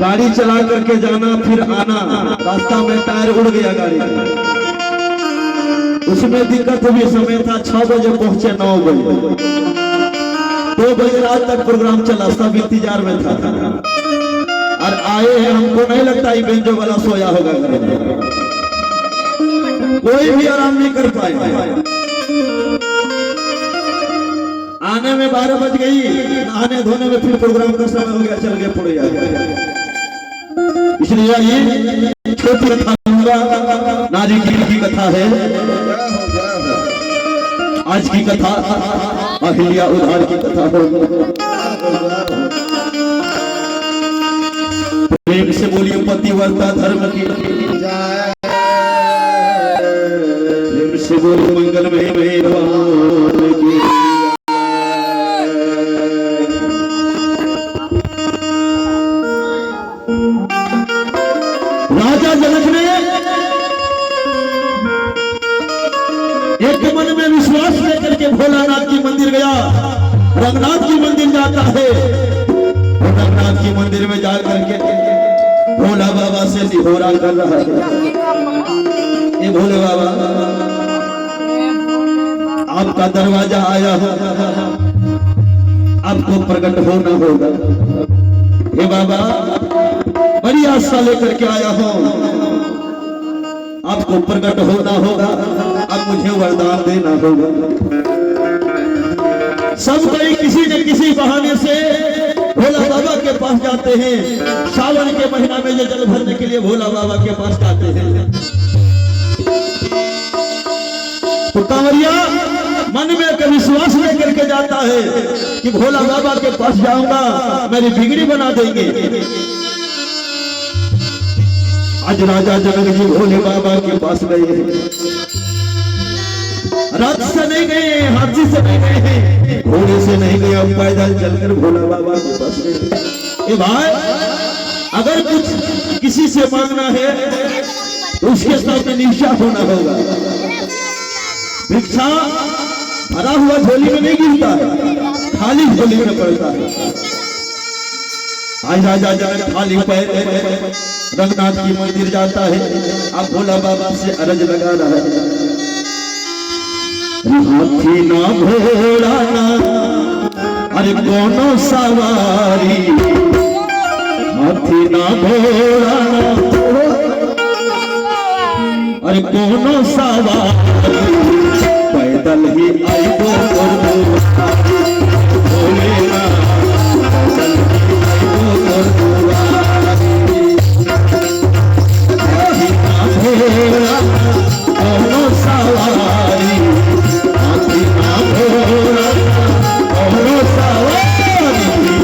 गाड़ी चला करके जाना फिर आना, रास्ता में टायर उड़ गया गाड़ी का। उसमें दिक्कत भी समय था, 6 बजे पहुंचे 9 बजे, 2 बजे रात तक प्रोग्राम चला, सब इंतजार में था। और आए हैं, हमको नहीं लगता ये बेंजो वाला सोया होगा घर में, कोई भी आराम नहीं कर पाए। आने में 12 बज गई, नहाने धोने में फिर प्रोग्राम का समय हो गया, चल गए पड़े। इसलिए ये छोटी कथा नारी की कथा है। आज की कथा अहिल्या उधार की कथा हो। प्रेम से बोलिए पतिव्रता धर्म की, प्रेम से बोलिए मंगल में भगवान की। राजा जनक ने एक मन में विश्वास लेकर के भोलानाथ की मंदिर गया। रंगनाथ की मंदिर जाता है, रंगनाथ की मंदिर में जा करके भोला बाबा से निहोरा कर रहा है। ये भोले बाबा, आपका दरवाजा आया हो, आपको प्रकट होना होगा। हे बाबा, बड़ी आशा लेकर के आया हूं, आपको प्रकट होना होगा, अब मुझे वरदान देना होगा। सब कोई किसी न किसी बहाने से भोला बाबा के पास जाते हैं। सावन के महीना में ये जल भरने के लिए भोला बाबा के पास जाते हैं। तो कांवरिया मन में एक विश्वास लेकर के जाता है कि भोला बाबा के पास जाऊंगा, मेरी बिगड़ी बना देंगे। आज राजा जनक जी भोले बाबा के पास गए हैं। रथ से नहीं गए, हाथी से नहीं गए, घोड़े से नहीं गए, अब पैदल चलकर भोला बाबा के पास गए। ए भाई, अगर कुछ किसी से मांगना है तो उसके सामने निष्ठा होना होगा। भिक्षा भरा हुआ झोली में नहीं गिरता है, खाली झोली में पड़ता है। आज राजा जनक खाली पैर रंगनाथ की मंदिर जाता है। अब भोला बाबा से अरज लगा रहा है, हाथी ना घोड़ा ना अरे कोनो सवारी, हाथी ना घोड़ा ना अरे कोनो सवारी, पैदल ही आई दो भोलेनाथ, पैदल ही आई दो घोड़ा कोनो सवारी, हाथी ना घोड़ा कोनो सवारी,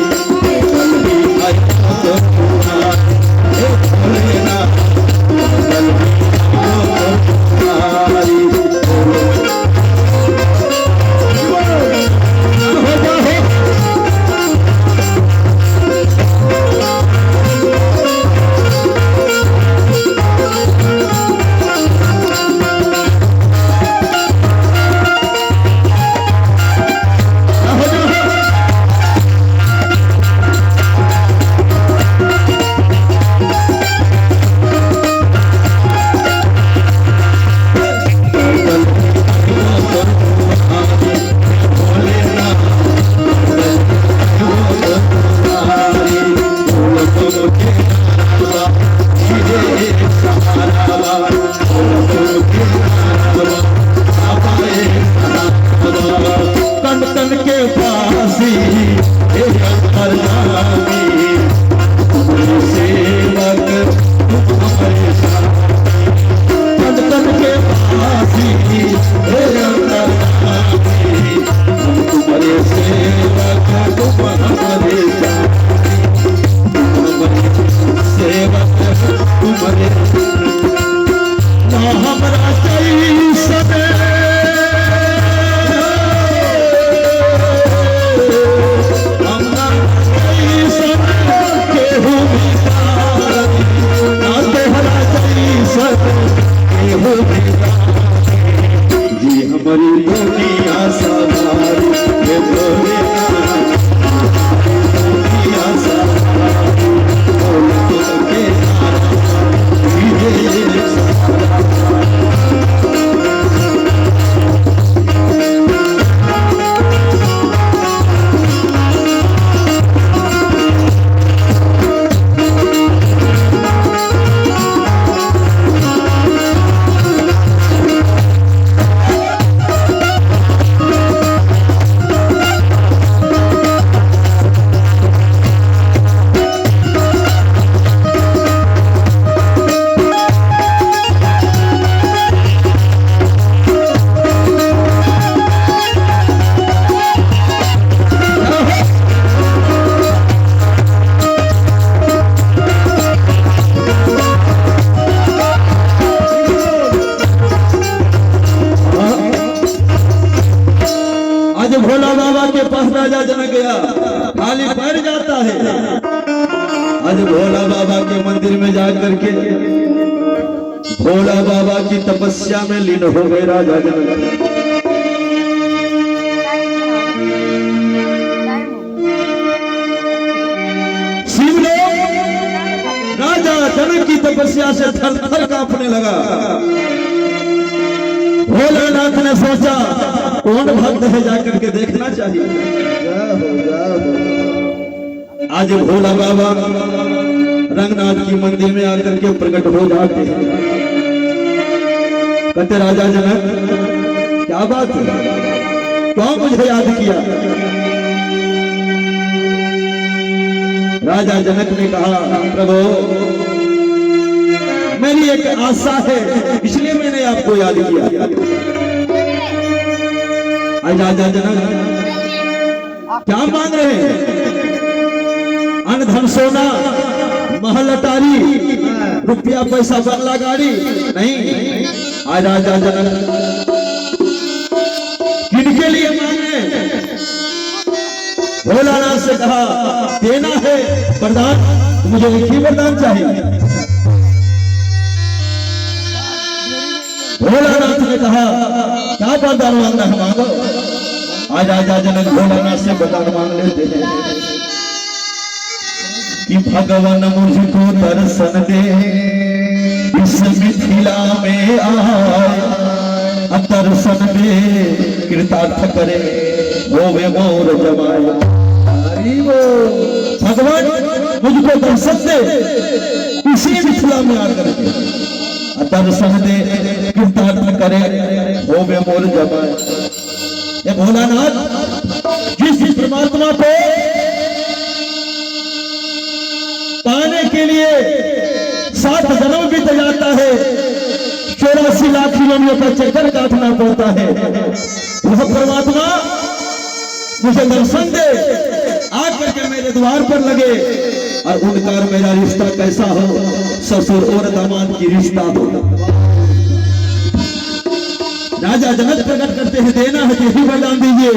आज भोला बाबा के मंदिर में जा करके भोला बाबा की तपस्या में लीन हो गए राजा जनक। राजा जनक की तपस्या से थर थर कांपने लगा। भोलानाथ ने सोचा कौन भक्त है जाकर के देखना चाहिए। आज भोला बाबा रंगनाथ की मंदिर में आकर के प्रकट हो जाते हैं। कहते राजा जनक क्या बात है, क्यों मुझे याद किया। राजा जनक ने कहा प्रभु मेरी एक आशा है इसलिए मैंने आपको याद किया। आज राजा जनक क्या मांग रहे हैं, अन्न धन सोना महल अटारी रुपया पैसा बंगला गाड़ी नहीं। आज राजा जनक किनके लिए मांग रहे हैं। भोलानाथ से कहा देना है वरदान, मुझे एक ही वरदान चाहिए। भोलानाथ ने कहा क्या वरदान मांगना है मांगो। आज राजा जनक भोलानाथ से वरदान मांग लेते हैं कि भगवान मुझको दर्शन दे इस मिथिला में आए, दर्शन दे कृतार्थ करे होवे मोर जमाए। भगवान मुझको दर्शन दे इसी मिथिला में आकर के, दर्शन दे कृतार्थ करे होवे मोर जमाए। ये भोलानाथ जिस परमात्मा को पाने के लिए 7 जन्म बीत जाता है, 84 लाख किलोमीटर का चक्कर काटना पड़ता है, वह परमात्मा मुझे दर्शन दे आकर के मेरे द्वार पर लगे और उनका और मेरा रिश्ता कैसा हो, ससुर और दामाद की रिश्ता हो। राजा जनक प्रकट करते हैं देना है यही वरदान दीजिए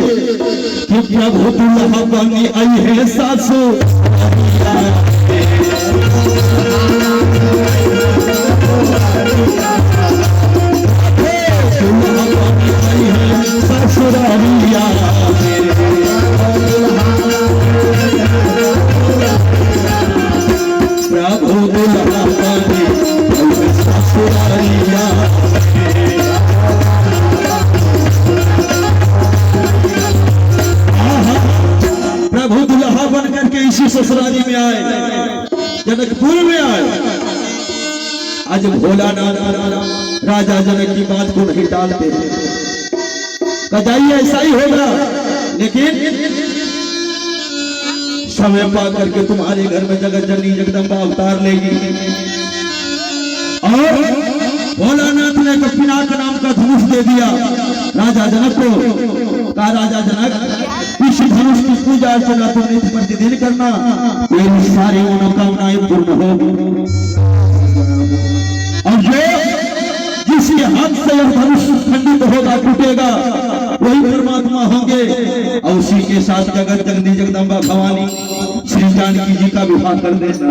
कि प्रभु दुल्हा बनी आई है सासू। ससुरालिया प्रभु दुल्हा बनी ससुरालिया। प्रभु दुल्हा बन करके इसी ससुराली में आए, जनकपुर में आए। आज भोलानाथ राजा जनक की बात को नहीं टालते, जाइए ऐसा ही होगा, लेकिन समय पा करके तुम्हारे घर में जगत जननी जगदम्बा अवतार लेगी। और भोलानाथ ने पिनाक नाम का धनुष दे दिया राजा जनक को। कहा राजा जनक इस धनुष की पूजा अर्चना तुम नित्य प्रतिदिन करना, मेरी सारी मनोकामनाएं पूर्ण होगी। और जो जिसके हाथ से यह धनुष खंडित होगा टूटेगा वही परमात्मा होंगे। और उसी के साथ जगत जननी जगदम्बा भवानी श्री जानकी जी का विवाह कर देना।